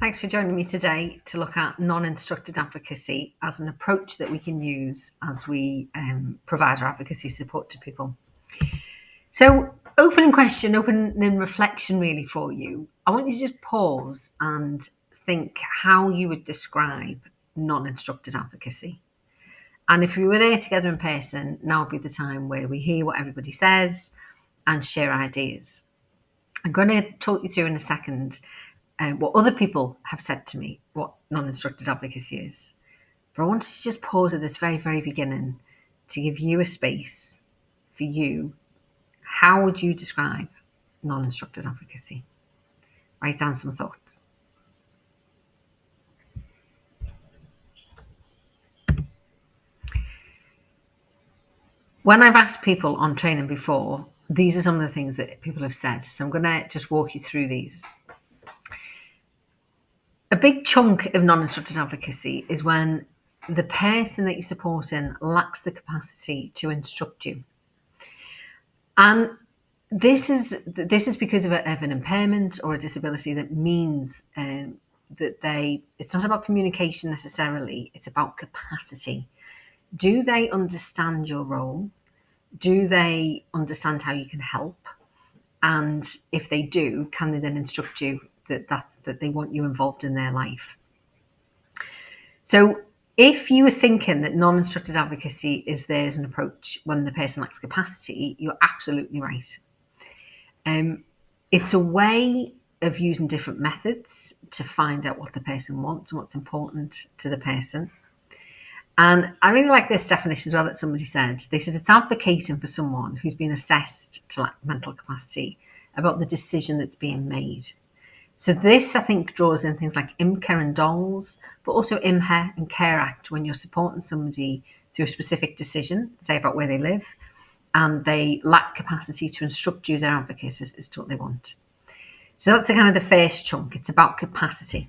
Thanks for joining me today to look at non-instructed advocacy as an approach that we can use as we provide our advocacy support to people. So, opening question, opening reflection really for you. I want you to just pause and think how you would describe non-instructed advocacy. And if we were there together in person, now would be the time where we hear what everybody says and share ideas. I'm going to talk you through in a second what other people have said to me, what non-instructed advocacy is. But I wanted to just pause at this very, very beginning to give you a space for you. How would you describe non-instructed advocacy? Write down some thoughts. When I've asked people on training before, these are some of the things that people have said. So I'm going to just walk you through these. A big chunk of non-instructed advocacy is when the person that you're supporting lacks the capacity to instruct you. And this is because of an impairment or a disability that means that it's not about communication necessarily, it's about capacity. Do they understand your role? Do they understand how you can help? And if they do, can they then instruct you that they want you involved in their life? So if you were thinking that non-instructed advocacy is there as an approach when the person lacks capacity, you're absolutely right. It's a way of using different methods to find out what the person wants and what's important to the person. And I really like this definition as well that somebody said. They said it's advocating for someone who's been assessed to lack mental capacity about the decision that's being made. So this, I think, draws in things like IMCA and DOLS, but also IMHA and CARE Act when you're supporting somebody through a specific decision, say about where they live, and they lack capacity to instruct you, their advocate, as to what they want. So that's the kind of the first chunk. It's about capacity.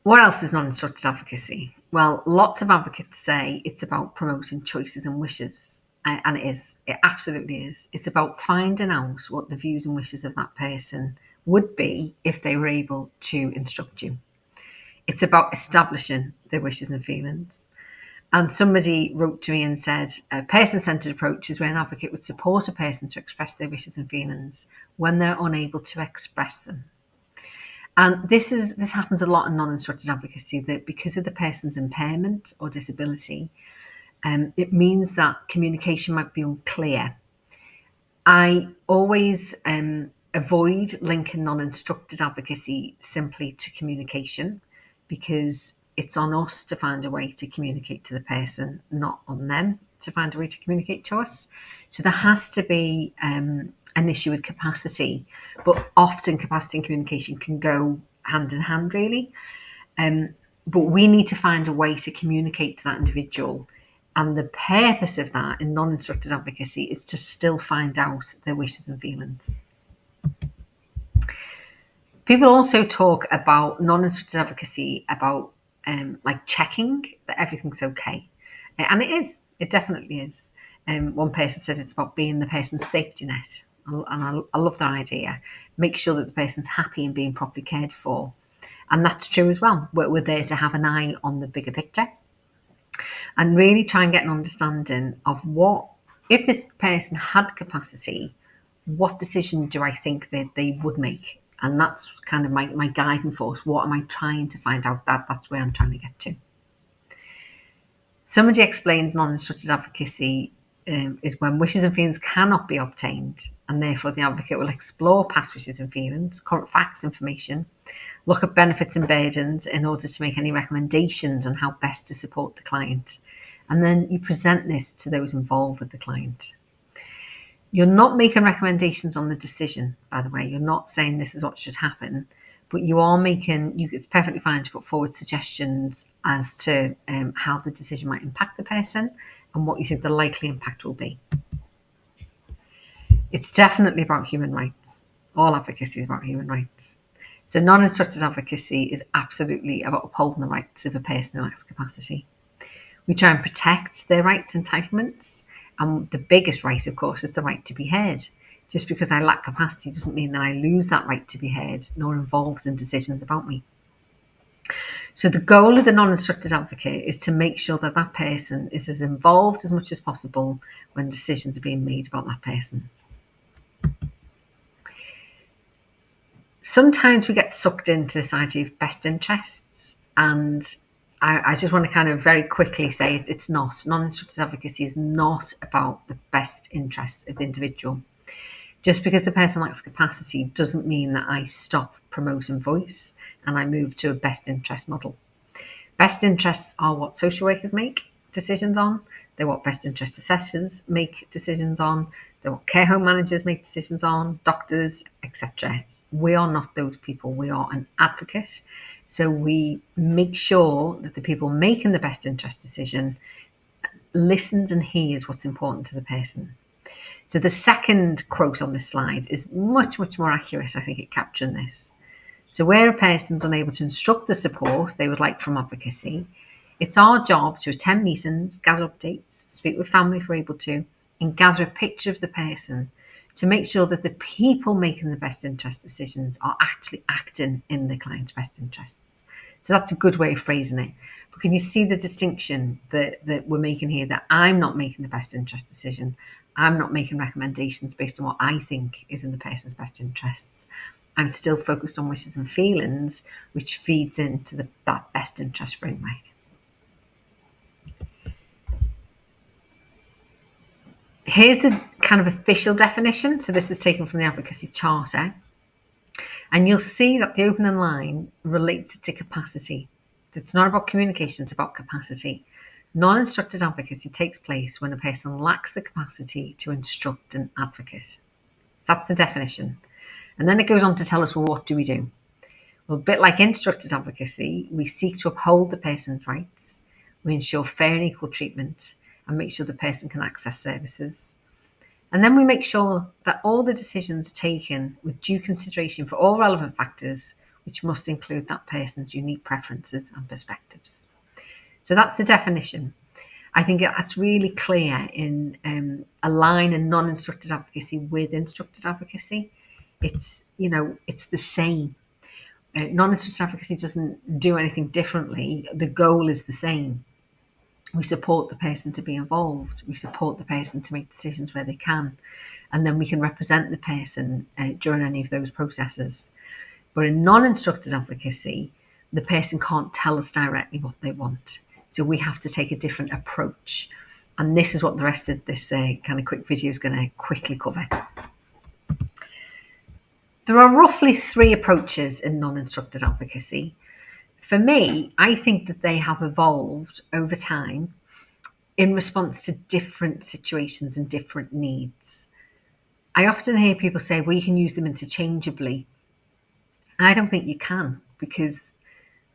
What else is non-instructed advocacy? Well, lots of advocates say it's about promoting choices and wishes. And it is. It absolutely is. It's about finding out what the views and wishes of that person would be if they were able to instruct you. It's about establishing their wishes and feelings. And somebody wrote to me and said, a person-centered approach is where an advocate would support a person to express their wishes and feelings when they're unable to express them. And this happens a lot in non-instructed advocacy, that because of the person's impairment or disability, it means that communication might be unclear. I always avoid linking non-instructed advocacy simply to communication, because it's on us to find a way to communicate to the person, not on them to find a way to communicate to us. So there has to be an issue with capacity, but often capacity and communication can go hand in hand, really. But we need to find a way to communicate to that individual. And the purpose of that in non-instructed advocacy is to still find out their wishes and feelings. People also talk about non-instructed advocacy about like checking that everything's okay. And it is. It definitely is. One person said it's about being the person's safety net. And I love that idea. Make sure that the person's happy and being properly cared for. And that's true as well. We're there to have an eye on the bigger picture. And really try and get an understanding of what, if this person had capacity, what decision do I think that they would make? And that's kind of my guiding force. What am I trying to find out? That's where I'm trying to get to. Somebody explained non-instructed advocacy is when wishes and feelings cannot be obtained, and therefore the advocate will explore past wishes and feelings, current facts, information, look at benefits and burdens in order to make any recommendations on how best to support the client. And then you present this to those involved with the client. You're not making recommendations on the decision, by the way. You're not saying this is what should happen, but you are it's perfectly fine to put forward suggestions as to how the decision might impact the person and what you think the likely impact will be. It's definitely about human rights. All advocacy is about human rights. So non-instructed advocacy is absolutely about upholding the rights of a person who lacks capacity. We try and protect their rights and entitlements. And the biggest right, of course, is the right to be heard. Just because I lack capacity doesn't mean that I lose that right to be heard nor involved in decisions about me. So the goal of the non-instructed advocate is to make sure that that person is as involved as much as possible when decisions are being made about that person. Sometimes we get sucked into this idea of best interests, and I just want to kind of very quickly say it's not. Non-instructed advocacy is not about the best interests of the individual. Just because the person lacks capacity doesn't mean that I stop promoting voice and I move to a best interest model. Best interests are what social workers make decisions on. They're what best interest assessors make decisions on. They're what care home managers make decisions on, doctors, etc. We are not those people. We are an advocate. So we make sure that the people making the best interest decision listens and hears what's important to the person. So the second quote on this slide is much, much more accurate, I think, at capturing this. So where a person's unable to instruct the support they would like from advocacy, it's our job to attend meetings, gather updates, speak with family if we're able to, and gather a picture of the person to make sure that the people making the best interest decisions are actually acting in the client's best interests. So that's a good way of phrasing it. But can you see the distinction that we're making here, that I'm not making the best interest decision? I'm not making recommendations based on what I think is in the person's best interests. I'm still focused on wishes and feelings, which feeds into that best interest framework. Here's the kind of official definition. So this is taken from the Advocacy Charter. And you'll see that the opening line relates it to capacity. It's not about communication, it's about capacity. Non-instructed advocacy takes place when a person lacks the capacity to instruct an advocate. So that's the definition. And then it goes on to tell us, well, what do we do? Well, a bit like instructed advocacy, we seek to uphold the person's rights. We ensure fair and equal treatment and make sure the person can access services. And then we make sure that all the decisions are taken with due consideration for all relevant factors, which must include that person's unique preferences and perspectives. So that's the definition. I think that's really clear in aligning non-instructed advocacy with instructed advocacy. It's the same. Non-instructed advocacy doesn't do anything differently. The goal is the same. We support the person to be involved. We support the person to make decisions where they can. And then we can represent the person during any of those processes. But in non-instructed advocacy, the person can't tell us directly what they want. So we have to take a different approach. And this is what the rest of this kind of quick video is going to quickly cover. There are roughly 3 approaches in non-instructed advocacy. For me, I think that they have evolved over time in response to different situations and different needs. I often hear people say, well, you can use them interchangeably. I don't think you can, because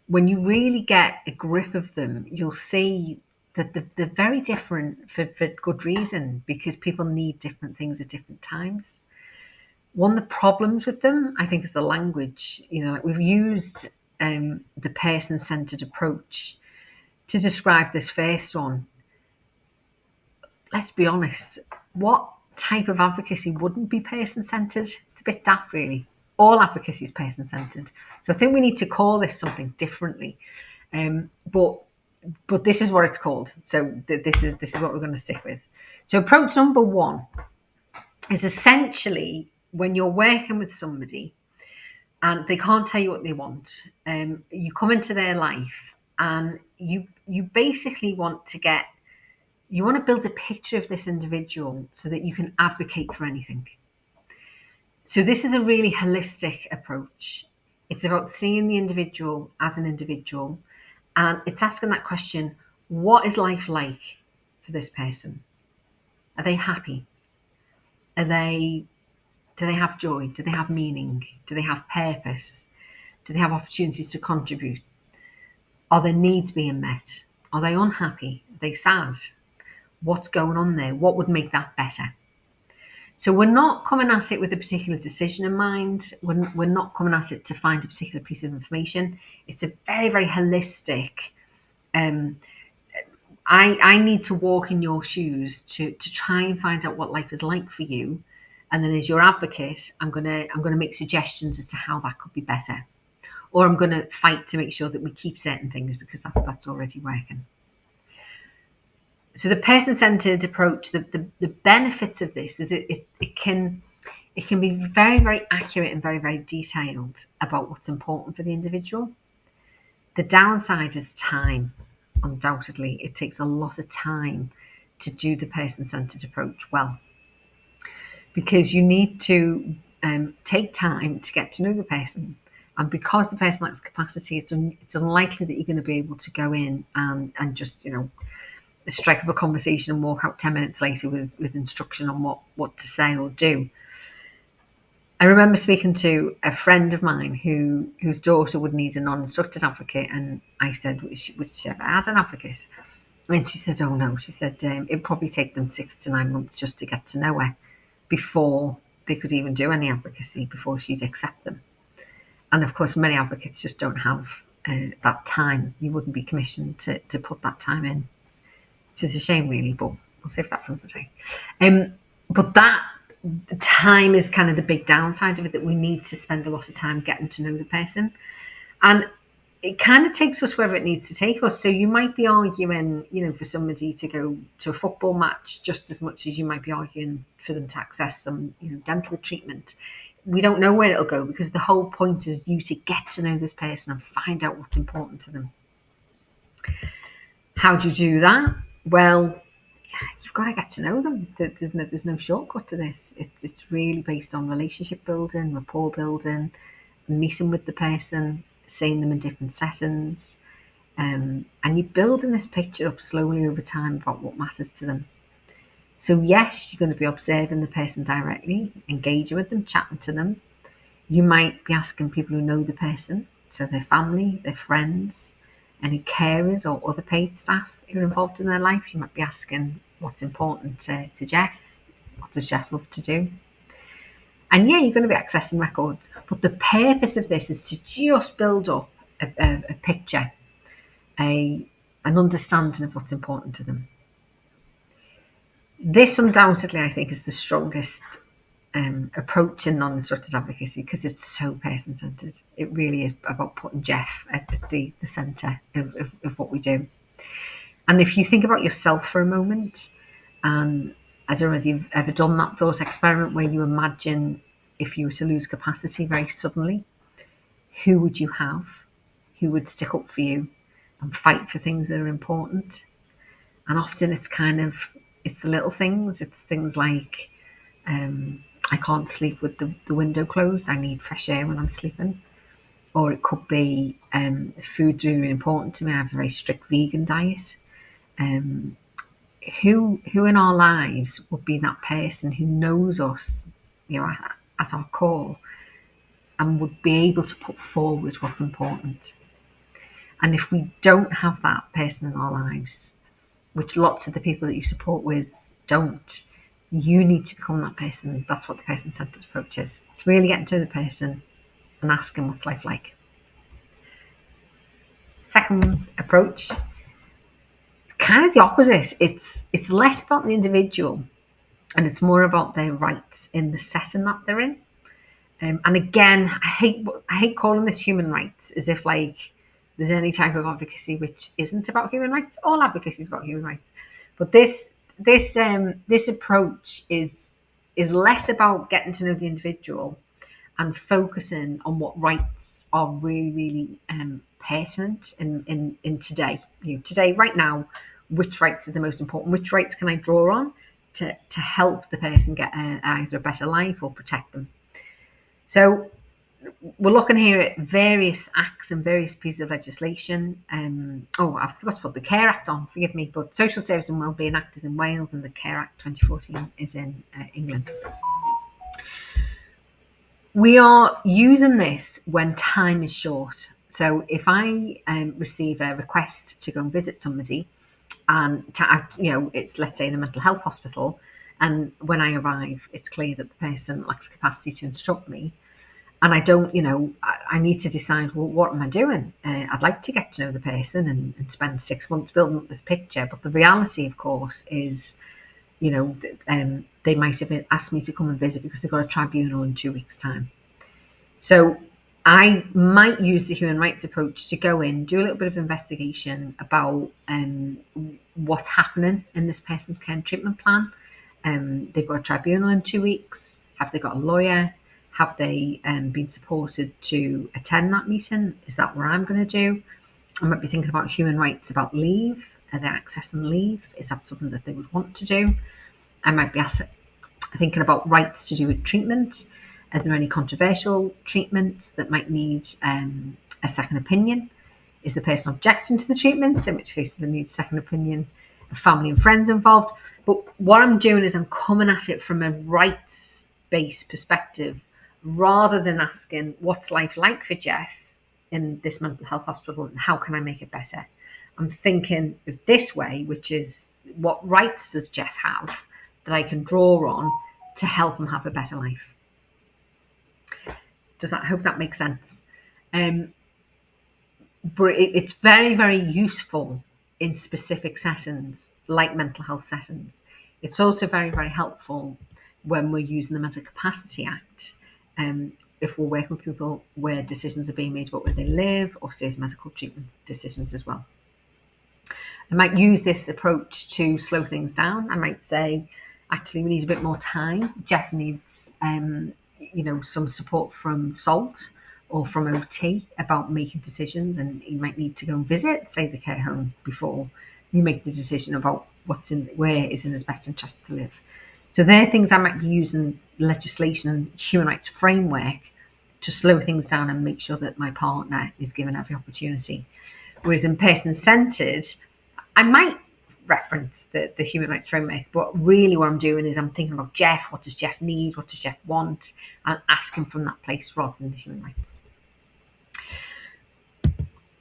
when you really get a grip of them, you'll see that they're very different for good reason, because people need different things at different times. One of the problems with them, I think, is the language. We've used the person-centered approach to describe this first one. Let's be honest, what type of advocacy wouldn't be person-centered? It's a bit daft, really. All advocacy is person-centered. So I think we need to call this something differently. But this is what it's called. So this is what we're going to stick with. So approach number 1 is essentially when you're working with somebody and they can't tell you what they want. You come into their life and you basically want to build a picture of this individual so that you can advocate for anything. So this is a really holistic approach. It's about seeing the individual as an individual, and it's asking that question, what is life like for this person? Are they happy? Do they have joy? Do they have meaning? Do they have purpose? Do they have opportunities to contribute? Are their needs being met? Are they unhappy? Are they sad? What's going on there? What would make that better? So we're not coming at it with a particular decision in mind. We're not coming at it to find a particular piece of information. It's a very, very holistic. I need to walk in your shoes to try and find out what life is like for you. And then as your advocate, I'm gonna make suggestions as to how that could be better. Or I'm gonna fight to make sure that we keep certain things because that's already working. So the person-centered approach, the benefits of this is it can be very, very accurate and very, very detailed about what's important for the individual. The downside is time. Undoubtedly, it takes a lot of time to do the person-centered approach well, because you need to take time to get to know the person. And because the person lacks capacity, it's unlikely that you're going to be able to go in and just, strike up a conversation and walk out 10 minutes later with instruction on what to say or do. I remember speaking to a friend of mine whose daughter would need a non-instructed advocate, and I said, would she ever have an advocate? And she said, oh no. She said it'd probably take them 6 to 9 months just to get to know her before they could even do any advocacy, before she'd accept them. And of course, many advocates just don't have that time. You wouldn't be commissioned to put that time in, which is a shame, really, but I'll save that for another day. But that time is kind of the big downside of it, that we need to spend a lot of time getting to know the person. And it kind of takes us wherever it needs to take us. So you might be arguing, for somebody to go to a football match just as much as you might be arguing for them to access some, dental treatment. We don't know where it'll go, because the whole point is you to get to know this person and find out what's important to them. How do you do that? Well, you've got to get to know them. There's no shortcut to this. It's really based on relationship building, rapport building, meeting with the person, seeing them in different settings, and you're building this picture up slowly over time about what matters to them. So yes, you're going to be observing the person directly, engaging with them, chatting to them. You might be asking people who know the person, so their family, their friends, any carers or other paid staff who are involved in their life. You might be asking what's important to Jeff. What does Jeff love to do? And yeah, you're going to be accessing records. But the purpose of this is to just build up a picture, an understanding of what's important to them. This undoubtedly, I think, is the strongest approach in non-instructed advocacy, because it's so person-centered. It really is about putting Jeff at the centre of what we do. And if you think about yourself for a moment, and I don't know if you've ever done that thought experiment where you imagine if you were to lose capacity very suddenly, who would you have? Who would stick up for you and fight for things that are important? And often it's the little things. It's things like, I can't sleep with the window closed. I need fresh air when I'm sleeping. Or it could be food's really important to me. I have a very strict vegan diet. Who in our lives would be that person who knows us, at our core, and would be able to put forward what's important? And if we don't have that person in our lives, which lots of the people that you support with don't, you need to become that person. That's what the person-centered approach is. It's really getting to know the person and asking what's life like. Second approach, kind of the opposite. It's less about the individual and it's more about their rights in the setting that they're in. And again, I hate calling this human rights, as if like there's any type of advocacy which isn't about human rights. All advocacy is about human rights, but this approach is less about getting to know the individual and focusing on what rights are really, really pertinent in today. Today, right now, which rights are the most important? Which rights can I draw on to help the person get either a better life or protect them? So we're looking here at various acts and various pieces of legislation. I forgot to put the Care Act on, forgive me, but Social Service and Wellbeing Act is in Wales and the Care Act 2014 is in England. We are using this when time is short. So if I receive a request to go and visit somebody, and it's, let's say, in a mental health hospital, and when I arrive, it's clear that the person lacks capacity to instruct me, and I don't, I need to decide, well, what am I doing? I'd like to get to know the person and spend 6 months building up this picture. But the reality, of course, is they might have asked me to come and visit because they've got a tribunal in 2 weeks' time. So I might use the human rights approach to go in, do a little bit of investigation about what's happening in this person's care and treatment plan. They've got a tribunal in 2 weeks. Have they got a lawyer? Have they been supported to attend that meeting? Is that what I'm going to do? I might be thinking about human rights about leave. Are they accessing leave? Is that something that they would want to do? I might be thinking about rights to do with treatment. Are there any controversial treatments that might need a second opinion? Is the person objecting to the treatments, in which case they need a second opinion of family and friends involved? But what I'm doing is I'm coming at it from a rights-based perspective rather than asking what's life like for Jeff in this mental health hospital and how can I make it better. I'm thinking of this way, which is what rights does Jeff have that I can draw on to help him have a better life. I hope that makes sense. But it's very, very useful in specific settings, like mental health settings. It's also very, very helpful when we're using the Mental Capacity Act. If we're working with people where decisions are being made about where they live or say medical treatment decisions as well. I might use this approach to slow things down. I might say, actually, we need a bit more time. Jeff needs, some support from SALT or from OT about making decisions, and you might need to go and visit, say, the care home before you make the decision about where is in his best interest to live. So they're things I might be using legislation and human rights framework to slow things down and make sure that my partner is given every opportunity. Whereas in person-centered, I might reference the human rights framework, but really what I'm doing is I'm thinking about Jeff. What does Jeff need? What does Jeff want? And asking from that place rather than the human rights.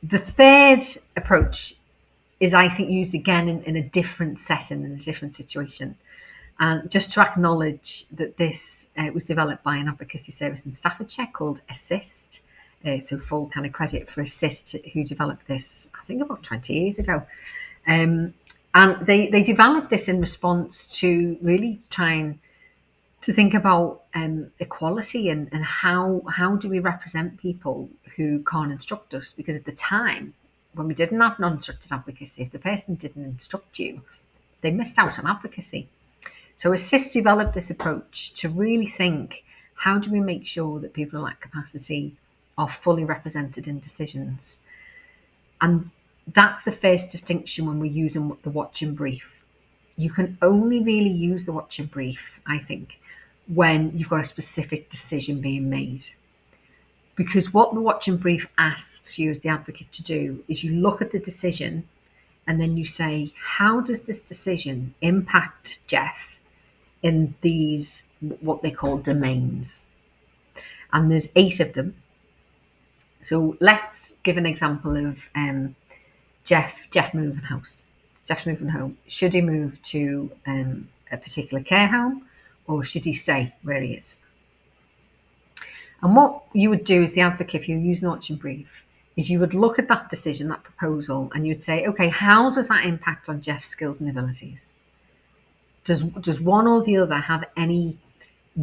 The third approach is, I think, used again in a different setting, in a different situation. And just to acknowledge that this was developed by an advocacy service in Staffordshire called Assist. So full kind of credit for Assist, who developed this, I think, about 20 years ago. And they developed this in response to really trying to think about equality and how do we represent people who can't instruct us? Because at the time, when we didn't have non-instructed advocacy, if the person didn't instruct you, they missed out on advocacy. So Assist developed this approach to really think, how do we make sure that people who lack capacity are fully represented in decisions? And that's the first distinction when we're using the watch and brief. You can only really use the watch and brief, I think, when you've got a specific decision being made. Because what the watch and brief asks you as the advocate to do is you look at the decision and then you say, how does this decision impact Jeff in these, what they call domains? And there's 8 of them. So let's give an example of Jeff moving house. Jeff's moving home. Should he move to a particular care home, or should he stay where he is? And what you would do as the advocate, if you're using the watch and brief, is you would look at that decision, that proposal, and you'd say, okay, how does that impact on Jeff's skills and abilities? Does one or the other have any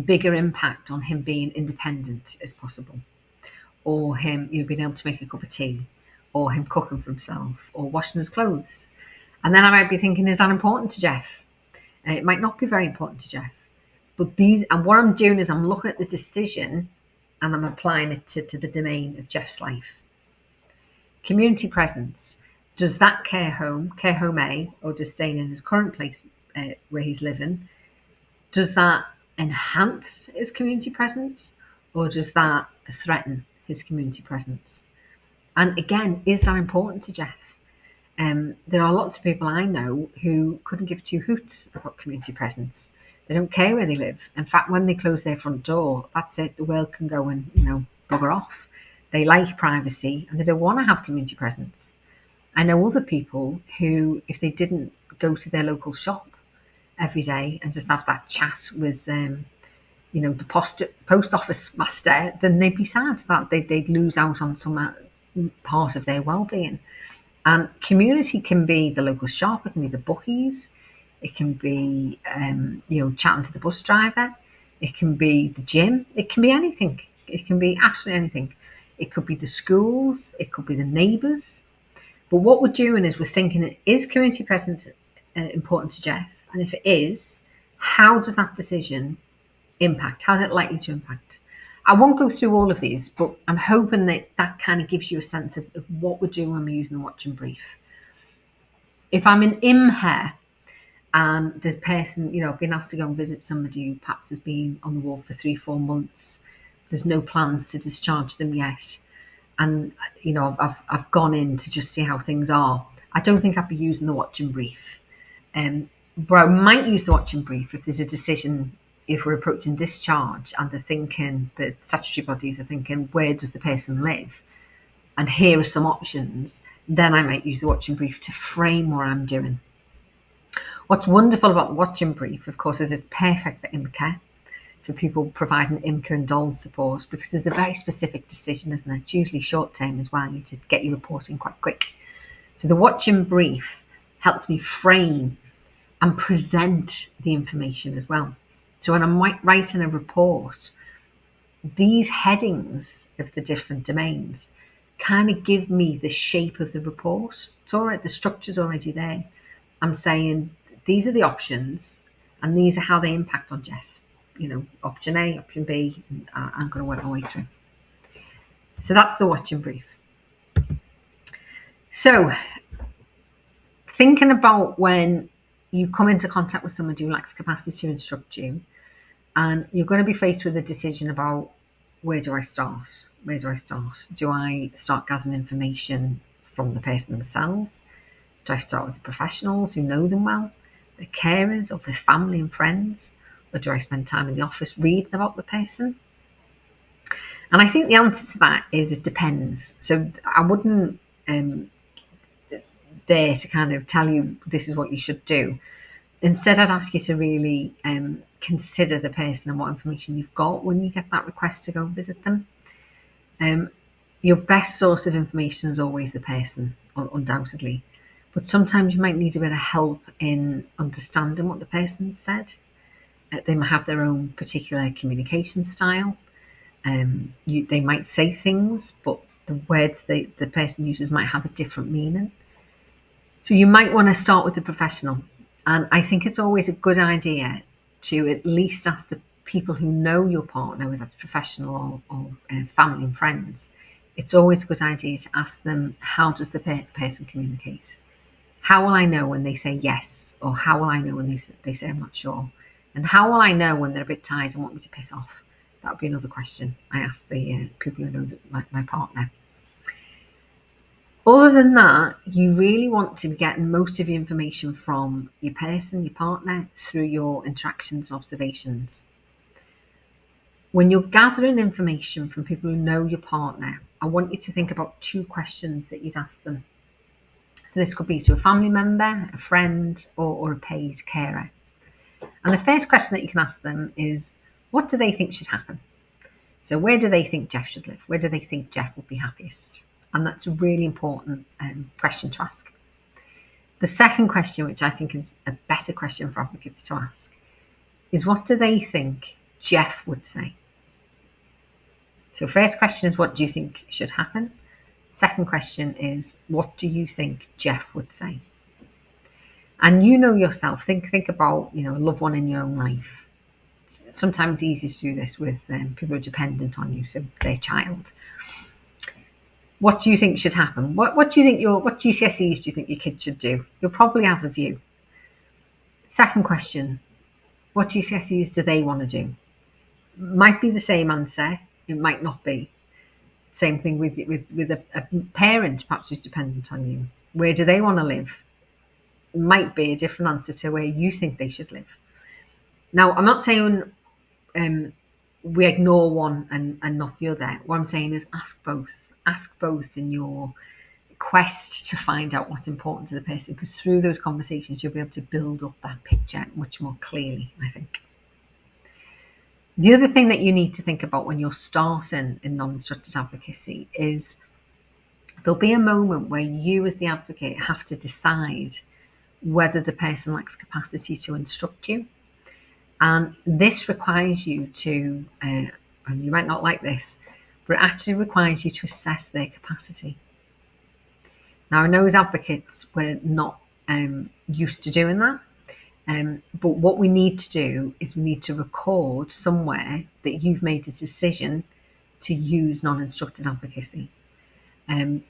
bigger impact on him being independent as possible? Or him, being able to make a cup of tea, or him cooking for himself, or washing his clothes? And then I might be thinking, is that important to Jeff? It might not be very important to Jeff. But what I'm doing is I'm looking at the decision and I'm applying it to the domain of Jeff's life. Community presence. Does that care home A, or just staying in his current place where he's living, does that enhance his community presence, or does that threaten his community presence? And again, is that important to Jeff? There are lots of people I know who couldn't give 2 hoots about community presence. They don't care where they live. In fact, when they close their front door, that's it. The world can go and, bugger off. They like privacy and they don't want to have community presence. I know other people who, if they didn't go to their local shop every day and just have that chat with the post office master, then they'd be sad that they'd lose out on some part of their well-being. And community can be the local shop, it can be the bookies, It can be, chatting to the bus driver. It can be the gym. It can be anything. It can be absolutely anything. It could be the schools. It could be the neighbours. But what we're doing is we're thinking, is community presence important to Jeff? And if it is, how does that decision impact? How's it likely to impact? I won't go through all of these, but I'm hoping that that kind of gives you a sense of what we're doing when we're using the watch and brief. If I'm in IMHE and this person, I've been asked to go and visit somebody who perhaps has been on the ward for 3-4 months, there's no plans to discharge them yet, and I've gone in to just see how things are. I don't think I'd be using the watch and brief, but I might use the watch and brief if there's a decision, if we're approaching discharge and the statutory bodies are thinking, where does the person live? And here are some options. Then I might use the watch and brief to frame what I'm doing. What's wonderful about the watch and brief, of course, is it's perfect for IMCA, for people providing IMCA and DOL support, because there's a very specific decision, isn't it? It's usually short term as well. You need to get your reporting quite quick. So the watch and brief helps me frame and present the information as well. So when I'm writing a report, these headings of the different domains kind of give me the shape of the report. It's all right, the structure's already there. I'm saying these are the options and these are how they impact on Jeff. Option A, option B, and I'm going to work my way through. So that's the watch and brief. So thinking about when you come into contact with somebody who lacks capacity to instruct you, and you're going to be faced with a decision about, where do I start? Where do I start? Do I start gathering information from the person themselves? Do I start with the professionals who know them well, the carers, or their family and friends? Or do I spend time in the office reading about the person? And I think the answer to that is it depends. So I wouldn't dare to kind of tell you this is what you should do. Instead, I'd ask you to really consider the person and what information you've got when you get that request to go visit them. Your best source of information is always the person, undoubtedly. But sometimes you might need a bit of help in understanding what the person said. They might have their own particular communication style. They might say things, but the words the person uses might have a different meaning. So you might want to start with the professional. And I think it's always a good idea to at least ask the people who know your partner, whether that's professional or family and friends. It's always a good idea to ask them, how does the person communicate? How will I know when they say yes? Or how will I know when they say I'm not sure? And how will I know when they're a bit tired and want me to piss off? That would be another question I ask the people who know my partner. Other than that, you really want to be getting most of your information from your person, your partner, through your interactions and observations. When you're gathering information from people who know your partner, I want you to think about 2 questions that you'd ask them. So this could be to a family member, a friend, or a paid carer. And the first question that you can ask them is, what do they think should happen? So where do they think Jeff should live? Where do they think Jeff would be happiest? And that's a really important question to ask. The second question, which I think is a better question for advocates to ask, is what do they think Jeff would say? So first question is, what do you think should happen? Second question is, what do you think Jeff would say? And you know yourself, think about a loved one in your own life. It's sometimes easy to do this with people who are dependent on you, so say a child. What do you think should happen? What do you think what GCSEs do you think your kids should do? You'll probably have a view. Second question, what GCSEs do they want to do? Might be the same answer, it might not be. Same thing with a parent perhaps who's dependent on you. Where do they want to live? It might be a different answer to where you think they should live. Now, I'm not saying we ignore one and not the other. What I'm saying is ask both. Ask both in your quest to find out what's important to the person, because through those conversations you'll be able to build up that picture much more clearly, I think. The other thing that you need to think about when you're starting in non-instructed advocacy is there'll be a moment where you as the advocate have to decide whether the person lacks capacity to instruct you. And this requires you to, and you might not like this, but it actually requires you to assess their capacity. Now, I know as advocates, we're not used to doing that. But what we need to do is we need to record somewhere that you've made a decision to use non-instructed advocacy, and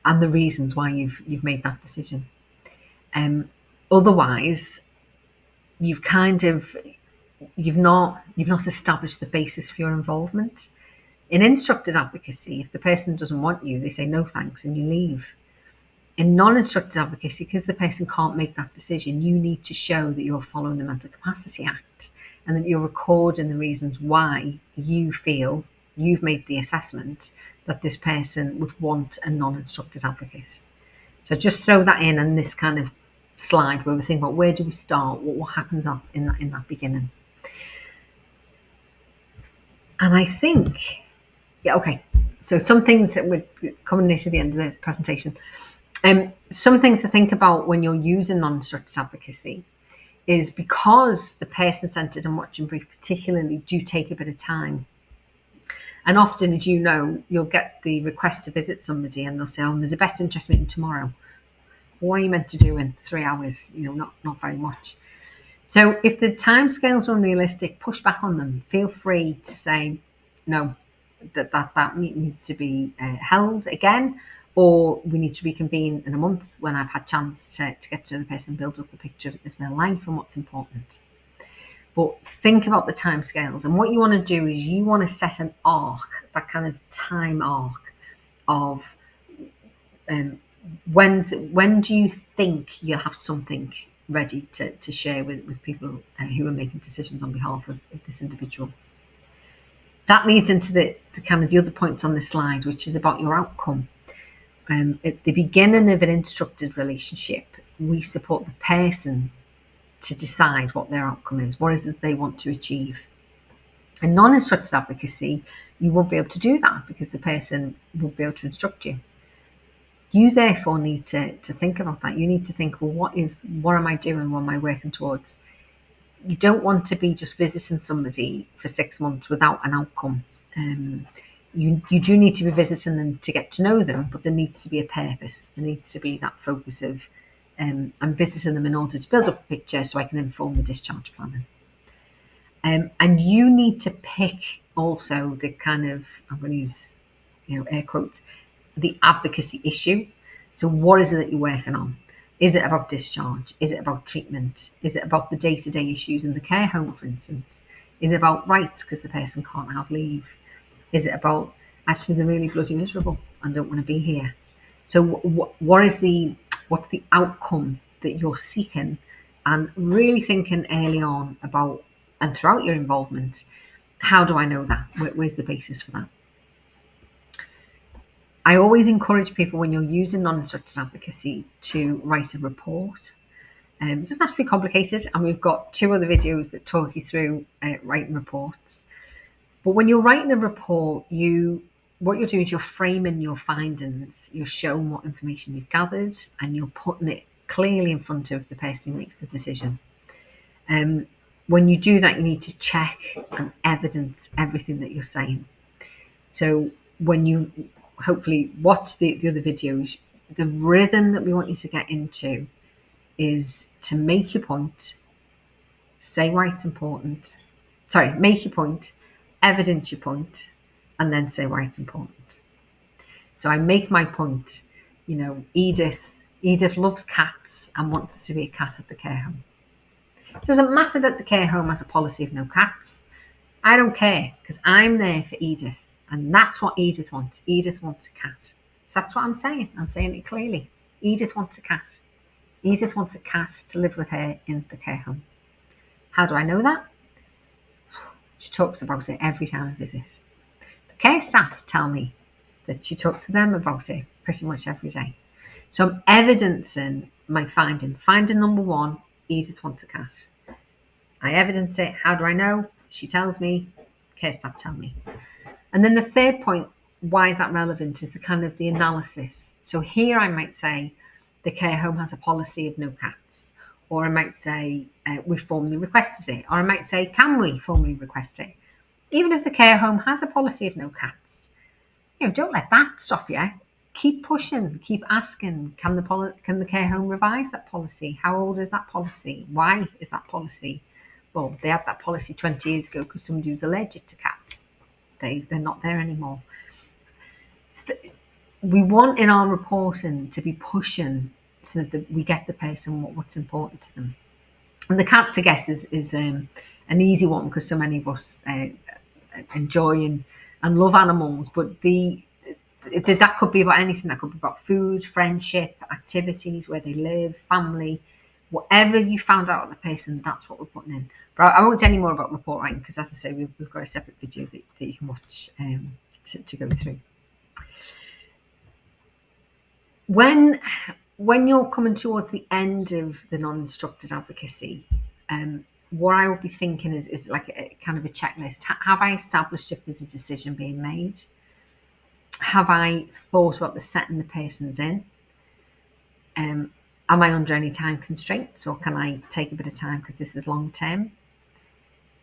the reasons why you've made that decision. Otherwise, you've not established the basis for your involvement. In instructed advocacy, if the person doesn't want you, they say no thanks and you leave. In non-instructed advocacy, because the person can't make that decision, you need to show that you're following the Mental Capacity Act and that you're recording the reasons why you feel you've made the assessment that this person would want a non-instructed advocate. So just throw that in this kind of slide where we think about where do we start, what happens up in that beginning. And I think, okay, so some things that we're coming near to the end of the presentation. Some things to think about when you're using non-instructed advocacy is because the person-centered and watching brief particularly do take a bit of time. And often, as you know, you'll get the request to visit somebody and they'll say, oh, there's a best interest meeting tomorrow. What are you meant to do in 3 hours? Not very much. So if the timescales are unrealistic, push back on them. Feel free to say, no, that meeting needs to be held again, or we need to reconvene in a month when I've had chance to get to know the person, build up a picture of their life and what's important. But think about the timescales, and what you want to do is you want to set an arc, that kind of time arc of when do you think you'll have something ready to share with people who are making decisions on behalf of this individual. That leads into the kind of the other points on this slide, which is about your outcome. At the beginning of an instructed relationship, we support the person to decide what their outcome is, what is it they want to achieve. In non-instructed advocacy, you won't be able to do that because the person won't be able to instruct you. You therefore need to think about that. You need to think, well, what am I doing? What am I working towards? You don't want to be just visiting somebody for 6 months without an outcome. You do need to be visiting them to get to know them, but there needs to be a purpose. There needs to be that focus of I'm visiting them in order to build up a picture so I can inform the discharge planning. And you need to pick also the kind of, I'm going to use air quotes, the advocacy issue. So what is it that you're working on? Is it about discharge? Is it about treatment? Is it about the day-to-day issues in the care home, for instance? Is it about rights because the person can't have leave? Is it about actually they're really bloody miserable and don't want to be here? So what's the outcome that you're seeking? And really thinking early on about, and throughout your involvement, how do I know that? Where's the basis for that? I always encourage people when you're using non-instructed advocacy to write a report. It doesn't have to be complicated, and we've got 2 other videos that talk you through writing reports. But when you're writing a report, what you're doing is you're framing your findings, you're showing what information you've gathered, and you're putting it clearly in front of the person who makes the decision. When you do that, you need to check and evidence everything that you're saying. So when you hopefully watch the other videos, the rhythm that we want you to get into is to make your point, say why it's important. Make your point, evidence your point, and then say why it's important. So I make my point, Edith loves cats and wants to be a cat at the care home. It doesn't matter that the care home has a policy of no cats. I don't care because I'm there for Edith. And that's what Edith wants. Edith wants a cat. So that's what I'm saying. I'm saying it clearly. Edith wants a cat. Edith wants a cat to live with her in the care home. How do I know that? She talks about it every time I visit. The care staff tell me that she talks to them about it pretty much every day. So I'm evidencing my finding. Finding number 1, Edith wants a cat. I evidence it. How do I know? She tells me. Care staff tell me. And then the third point, why is that relevant, is the kind of the analysis. So here I might say the care home has a policy of no cats. Or I might say, we formally requested it. Or I might say, can we formally request it? Even if the care home has a policy of no cats, don't let that stop you. Keep pushing, keep asking. Can the care home revise that policy? How old is that policy? Why is that policy? Well, they had that policy 20 years ago because somebody was allergic to cats. They're not there anymore. We want in our reporting to be pushing so that we get the person what's important to them. And the cats, I guess, is an easy one because so many of us enjoy and love animals. But that could be about anything. That could be about food, friendship, activities, where they live, family. Whatever you found out of the person, that's what we're putting in. But I won't say any more about report writing because, as I say, we've got a separate video that you can watch to go through. When you're coming towards the end of the non-instructed advocacy, what I would be thinking is like a kind of a checklist. Have I established if there's a decision being made? Have I thought about the setting the person's in? Am I under any time constraints, or can I take a bit of time because this is long term?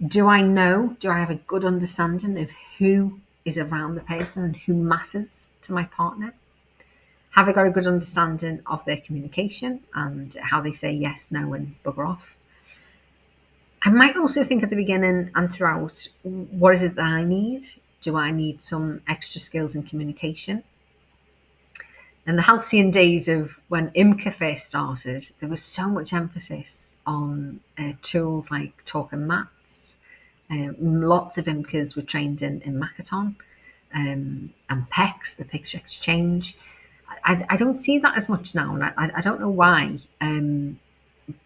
Do I have a good understanding of who is around the person and who matters to my partner? Have I got a good understanding of their communication and how they say yes, no, and bugger off? I might also think at the beginning and throughout, what is it that I need? Do I need some extra skills in communication? In the halcyon days of when IMCA first started, there was so much emphasis on tools like talk and maths. Lots of IMCAs were trained in Makaton and PECS, the picture exchange. I don't see that as much now, and I don't know why.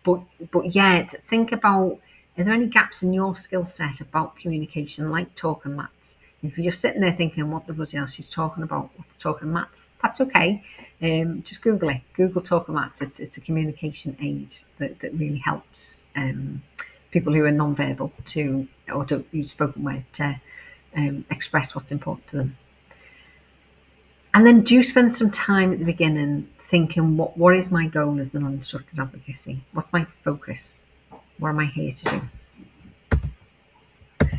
But yeah, think about, are there any gaps in your skill set about communication, like talk and maths? If you're just sitting there thinking, what the bloody hell she's talking about, what's talk and maths? That's okay. Just Google it. Google talk and maths. It's a communication aid that really helps people who are non-verbal or don't use spoken word to express what's important to them. And then do spend some time at the beginning thinking, what is my goal as the non-instructed advocacy? What's my focus? What am I here to do?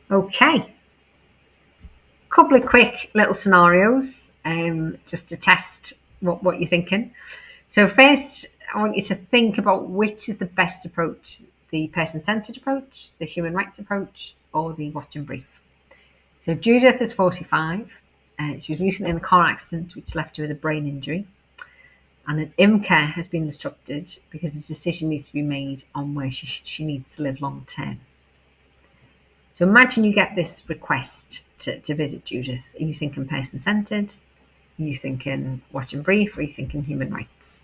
Okay. Couple of quick little scenarios just to test what you're thinking. So first, I want you to think about which is the best approach, the person-centered approach, the human rights approach, or the watch and brief. So Judith is 45. She was recently in a car accident which left her with a brain injury. And an IMCA has been instructed because a decision needs to be made on where she needs to live long term. So imagine you get this request to visit Judith. Are you thinking person-centered? Are you thinking watch and brief? Or are you thinking human rights?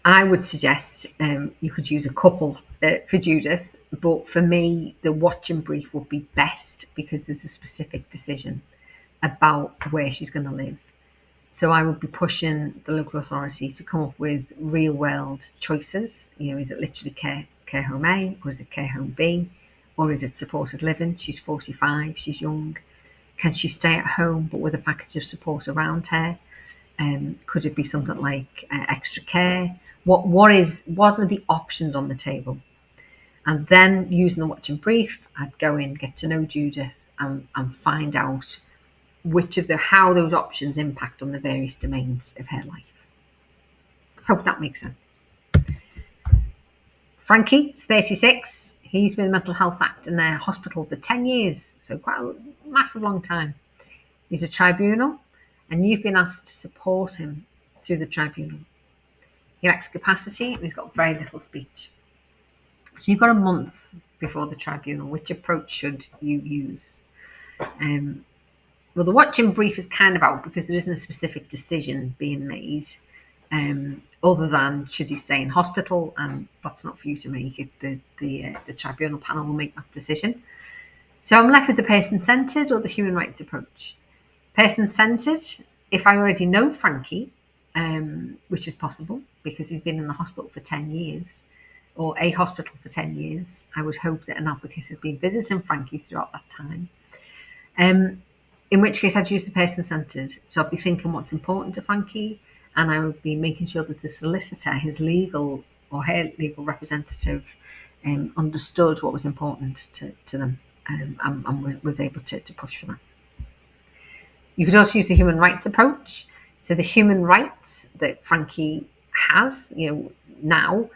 I would suggest you could use a couple for Judith, but for me, the watch and brief would be best because there's a specific decision about where she's going to live. So I would be pushing the local authority to come up with real-world choices. Is it literally care home A, or is it care home B, or is it supported living? She's 45, she's young. Can she stay at home but with a package of support around her? Could it be something like extra care? What are the options on the table? And then using the watch and brief, I'd go in, get to know Judith, and find out how those options impact on the various domains of her life. Hope that makes sense. Frankie is 36. He's been in Mental Health Act in a hospital for 10 years, so quite a massive long time. He's a tribunal, and you've been asked to support him through the tribunal. He lacks capacity and he's got very little speech. So you've got a month before the tribunal. Which approach should you use? Well, the watch and brief is kind of out because there isn't a specific decision being made other than should he stay in hospital, and that's not for you to make. The tribunal panel will make that decision. So I'm left with the person-centred or the human rights approach. Person-centred, if I already know Frankie, which is possible because he's been in the hospital for 10 years, or a hospital for 10 years, I would hope that an advocate has been visiting Frankie throughout that time. In which case I'd use the person-centred. So I'd be thinking what's important to Frankie. and I would be making sure that the solicitor, his legal or her legal representative, understood what was important to them, and was able to push for that. You could also use the human rights approach. So the human rights that Frankie has, now,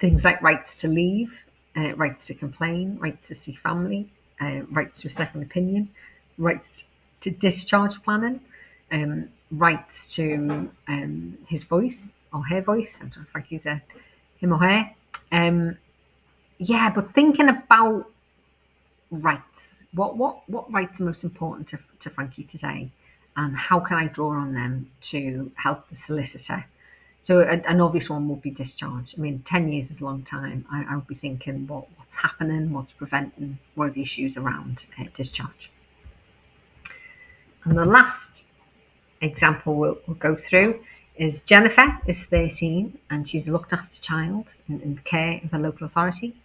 things like rights to leave, rights to complain, rights to see family, rights to a second opinion, rights to discharge planning, rights to his voice or her voice. I'm not sure if Frankie's a him or her. But thinking about rights, what rights are most important to Frankie today, and how can I draw on them to help the solicitor? So an obvious one would be discharge. I mean, 10 years is a long time. I would be thinking what's happening, what's preventing, what are the issues around discharge. And the last example we'll go through is Jennifer is 13 and she's a looked after child in the care of a local authority.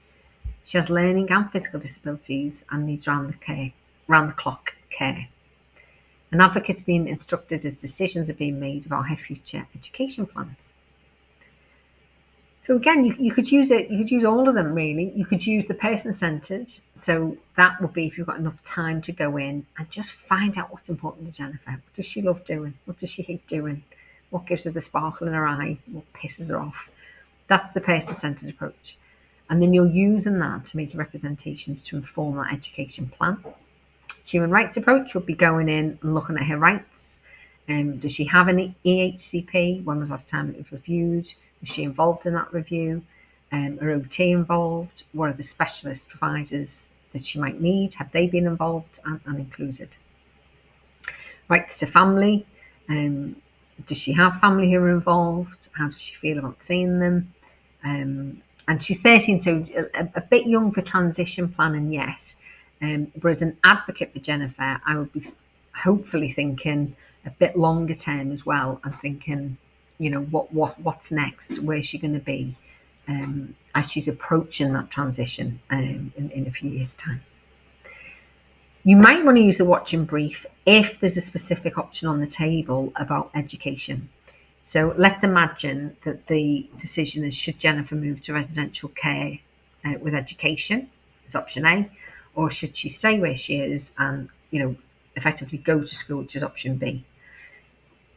She has learning and physical disabilities and needs round the clock care. An advocate's being instructed as decisions are being made about her future education plans. So again, you could use it. You could use all of them really. You could use the person-centered. So that would be if you've got enough time to go in and just find out what's important to Jennifer. What does she love doing? What does she hate doing? What gives her the sparkle in her eye? What pisses her off? That's the person-centered approach. And then you're using that to make your representations to inform that education plan. Human rights approach would be going in and looking at her rights. Does she have an EHCP? When was the last time it was reviewed? Was she involved in that review? Are OT involved? What are the specialist providers that she might need? Have they been involved and included? Rights to family. Does she have family who are involved? How does she feel about seeing them? And she's 13, so a bit young for transition planning yet. But as an advocate for Jennifer, I would be hopefully thinking a bit longer term as well, and thinking, what's next? Where's she going to be as she's approaching that transition in a few years' time? You might want to use the watching brief if there's a specific option on the table about education. So let's imagine that the decision is, should Jennifer move to residential care with education, is option A, or should she stay where she is and, effectively go to school, which is option B.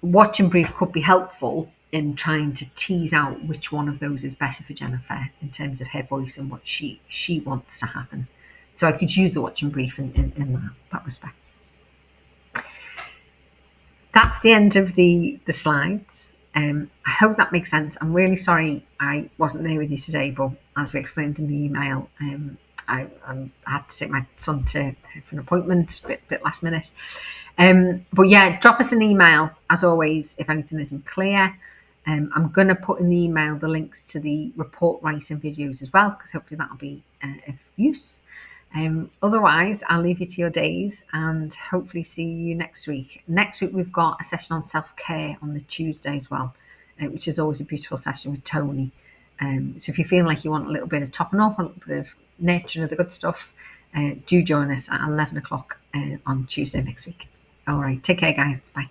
Watching brief could be helpful in trying to tease out which one of those is better for Jennifer in terms of her voice and what she wants to happen. So I could use the watching brief in that respect. That's the end of the slides. I hope that makes sense. I'm really sorry I wasn't there with you today, but as we explained in the email, I had to take my son for an appointment, a bit last minute. But yeah, drop us an email as always if anything isn't clear. I'm going to put in the email the links to the report writing videos as well, because hopefully that'll be of use. Otherwise, I'll leave you to your days and hopefully see you next week. Next week, we've got a session on self-care on the Tuesday as well, which is always a beautiful session with Tony. So if you feel like you want a little bit of topping up, a little bit of nurturing of the good stuff, do join us at 11 o'clock on Tuesday next week. All right, take care, guys. Bye.